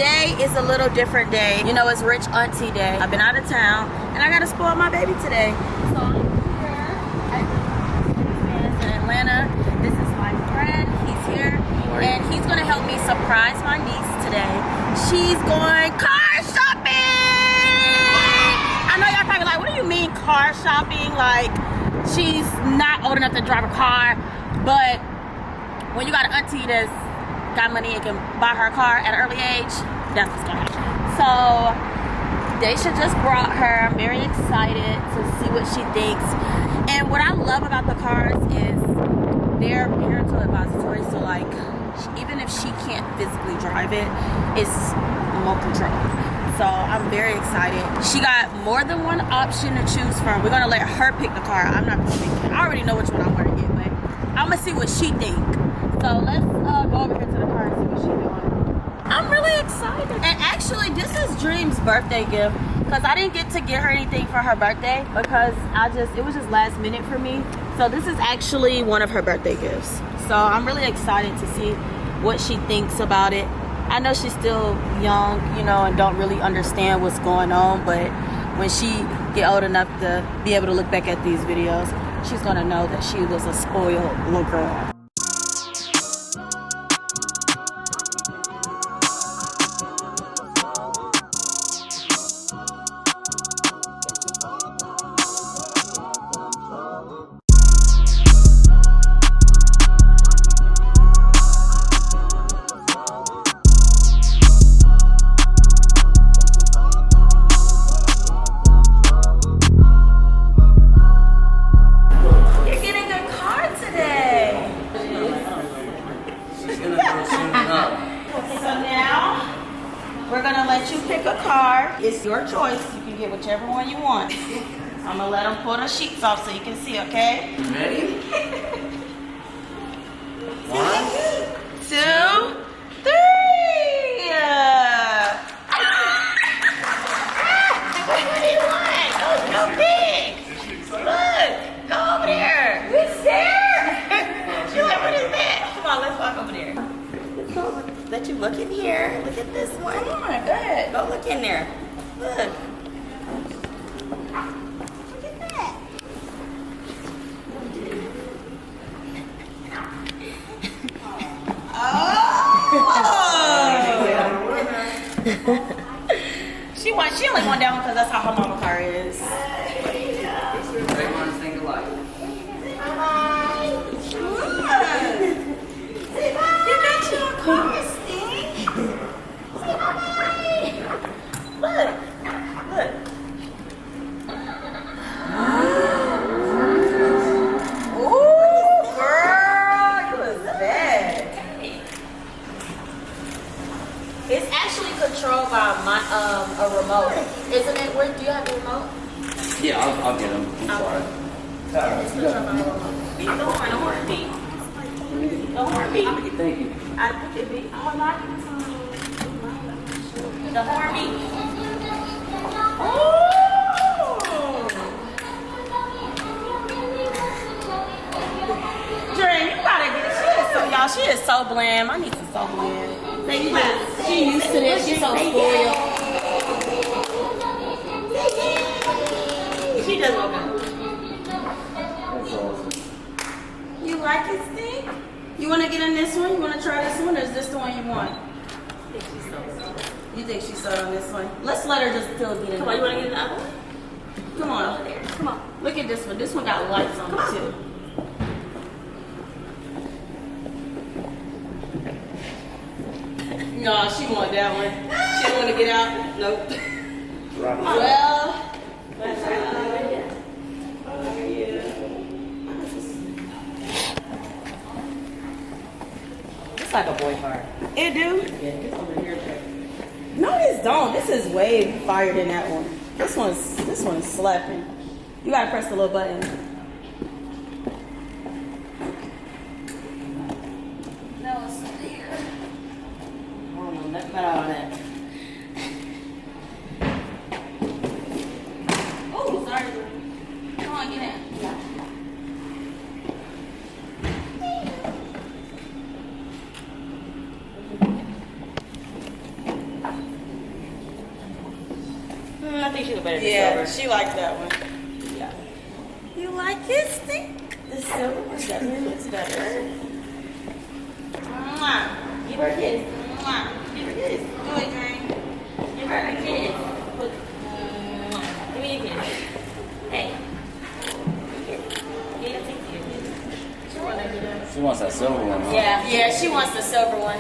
today is a little different day. You know, it's Rich Auntie Day. I've been out of town and I gotta spoil my baby today. So I'm here at Mercedes-Benz in Atlanta. This is my friend. He's here and he's gonna help me surprise my niece today. She's going car shopping. I know y'all probably like, what do you mean car shopping? Like, she's not old enough to drive a car, but when you got an auntie that's got money and can buy her a car at an early age, that's what's gonna happen. So Daisha just brought her. I'm very excited to see what she thinks. And what I love about the cars is they're parental advisory. So like, even if she can't physically drive it, it's remote control. So I'm very excited. She got more than one option to choose from. We're gonna let her pick the car. I'm not gonna pick it. I already know which one I want to get, but I'm gonna see what she thinks. So let's go over here to the car and see what she's doing. I'm really excited. And actually, this is Dream's birthday gift because I didn't get to get her anything for her birthday because it was just last minute for me. So this is actually one of her birthday gifts. So I'm really excited to see what she thinks about it. I know she's still young, you know, and don't really understand what's going on, but when she get old enough to be able to look back at these videos, she's gonna know that she was a spoiled little girl. We're gonna let you pick a car. It's your choice. You can get whichever one you want. I'm gonna let them pull the sheets off so you can see, okay? You ready? 1, 2, 3. What do you want? Oh, so big. Look, go over there. You scared? You're like, what is that? Come on, let's walk over there. Let you look in here. Look at this one. Come on, go ahead. Go look in there. Look. Look at that. Oh! She only won that one because that's how her mama car is. Everyone's think alike. Bye. Say bye. You got your car, Steve. Say bye. Look. Look. Ooh, girl, you was bad. It's actually controlled by a remote, isn't it? Where do you have the remote? Yeah, I'll get them. I'm sorry. It's controlled by a remote. Beat the horn, the horn beat. The horn beat. Thank you. I put it beat. Oh, not the horn beat. Oh! Dream, you gotta get it. She is so bland. My niece is so bland. She used to this. She's so spoiled. She does look good. You like it, Steve? You want to get in this one? You want to try this one, or is this the one you want? You think she's sold on this one? Let's let her just still get in. Come on, you want to get in the other one? Come on. Over there. Come on. Look at this one. This one got lights on it, too. No, she want that one. She don't want to get out. Nope. Well, it's like a boy car. It do? Yeah, this over here. No, this don't. This is way fire than that one. This one's slapping. You gotta press the little button. No, it's there. I don't know nothing about all that. Oh, sorry. Come on, get in. Yeah. think she look better than Yeah, silver. she liked that one. Yeah. You like it, Steve? The silver one definitely looks better. Mwah. Give her a kiss. Mwah. Give her a kiss. Do it, Dream. Give her a kiss. Look. Mwah. Give me a kiss. Hey. Kiss. Yeah, take you a kiss. She wanna do that. She wants that silver one. Huh? Yeah, she wants the silver one.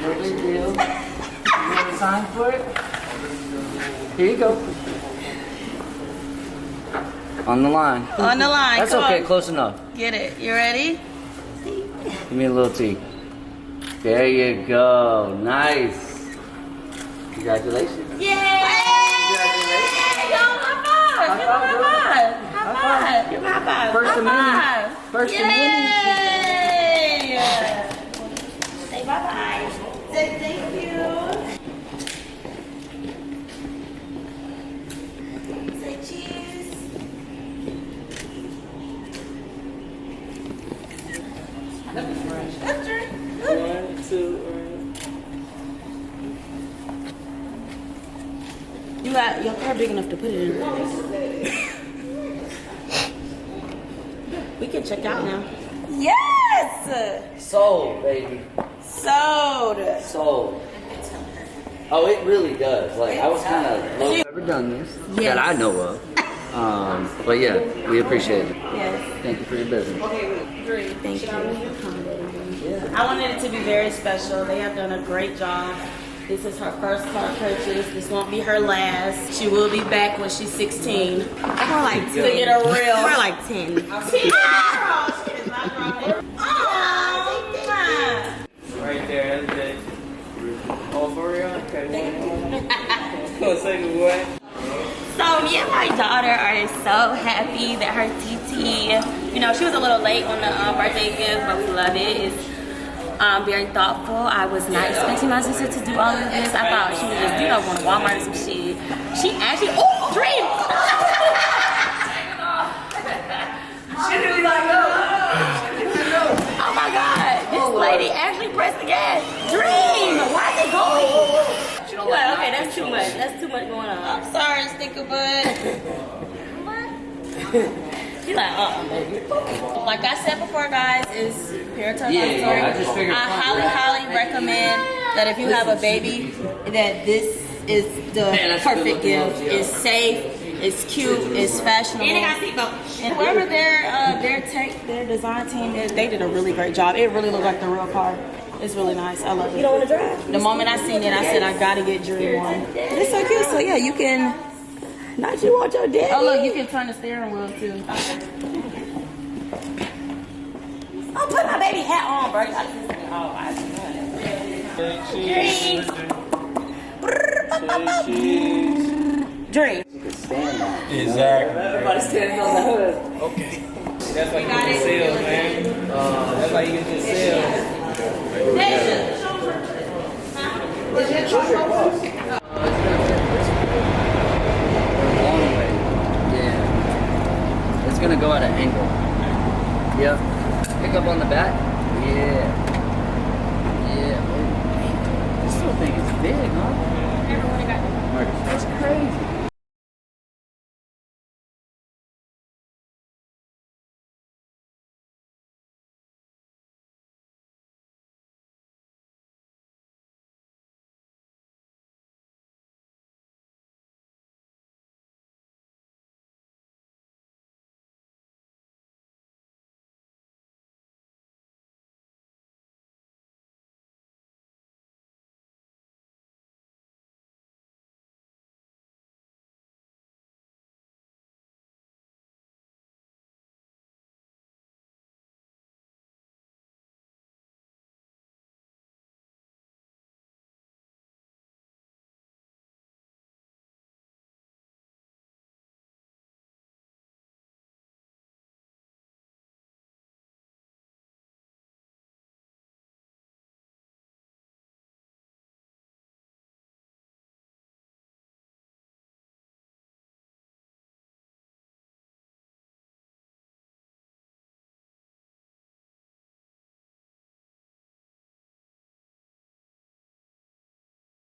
No big deal. You want to sign for it? Here you go. On the line. On the line. That's Come okay. on. Close enough. Get it. You ready? Give me a little tea. There you go. Nice. Congratulations. Yay! Yo, high five! Give her a high five! High five! Give her a high five! First High and many. five! First and Yay! Say bye-bye. Say thank you. Say cheese. That's right. 1, 2, You got your car big enough to put it in. We can check out now. Yes! Sold, baby. Sold. Sold. Oh, it really does. Like, I was kind of never done this Yes. that I know of. But yeah, we appreciate it. Yes. Thank you for your business. Thank you. I wanted it to be very special. They have done a great job. This is her first car purchase. This won't be her last. She will be back when she's 16. More like 10. To get a real. More like 10. Right there, that's it. Oh, for real? Okay. Gonna say the what? So me and my daughter are so happy that her TT, you know, she was a little late on the birthday gift, but we love it. It's very thoughtful. I was not expecting my sister to do all of this. I thought she would just, you know, go to Walmart or some shit. She actually, oh, Dream! Oh my God, this lady actually pressed the gas. Dream, why is it going? She's like, okay, that's too much. That's too much going on. I'm sorry, Sticker Bud. She's like, baby. Like I said before, guys, is here to Yeah, I just figured. I highly recommend that if you have a baby, that this is the perfect gift. It's safe, it's cute, it's fashionable. And it got seatbelt. And whoever their design team is, they did a really great job. It really looked like the real car. It's really nice. I love it. You don't want to drive? The moment I seen it, I said I gotta get Dream one. It's so cute. So yeah, you can. Not you want your daddy. Oh look, you can turn the steering wheel too. Oh, put my baby hat on, bro. You gotta kiss me. Oh, I see that. Dream. You can stand on it. Exactly. Everybody standing on the hood. Okay. That's why you get the sales, man. That's why you get the sales. Deja.